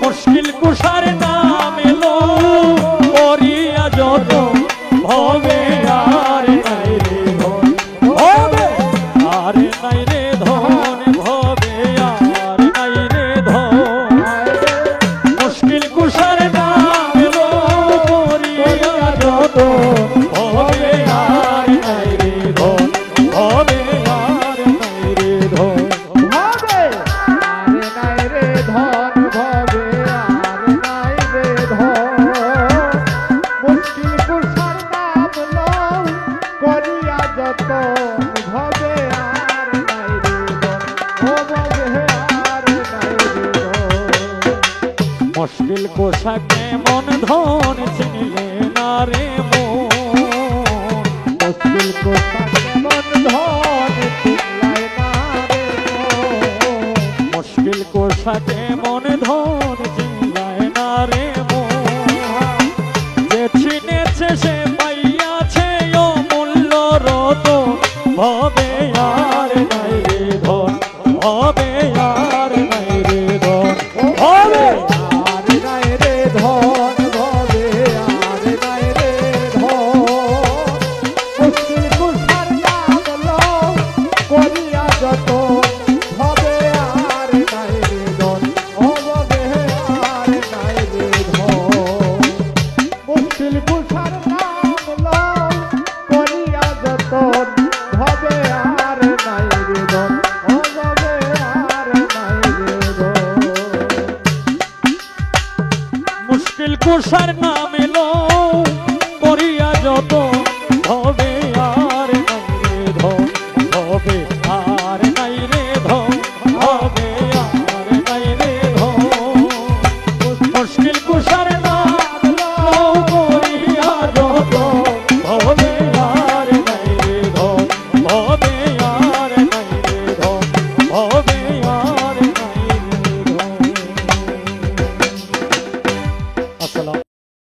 মুশকিল কুষার নাম এলো করিয়া যত ভবে আর নাই রে ধন ভবে আর নাই রে ধন ভবে আর নাই রে ধন মুশকিল কুষার নাম এলো করিয়া যত ভবে আর নাই রে ধন ভবে আর নাই রে ধন ভবে আর নাই রে ধন ভবে আর নাই রে ধন মুশকিল কুষার নাম লও করিয়া যত ভবে আর নাই রে ধন ও ভবে আর নাই রে ধন মুশকিল কোষাকে মন ধন চিনলে না রে মন মুশকিল কুষাকে মন ধন চিনলাই না রে মন মুশকিল কোষাকে মন ধন চিনলায় না রে মন যে চিনেছে সে পাইয়াছে অমূল্য রতন ভবে আর নাই রে ধন ভবে আর নাই রে ধন ভবে আর নাই রে ধন ভবে আর নাই রে ধন মুশকিল কুষার নাম লও করিয়া যত ভবে আর নাই রে ধন ও ভবে আর নাই রে ধন মুশকিল কুষার নাম লও করিয়া যত ভবে আর নাই রে ধন ও ভবে আর নাই রে ধন মুশকিল কুষার না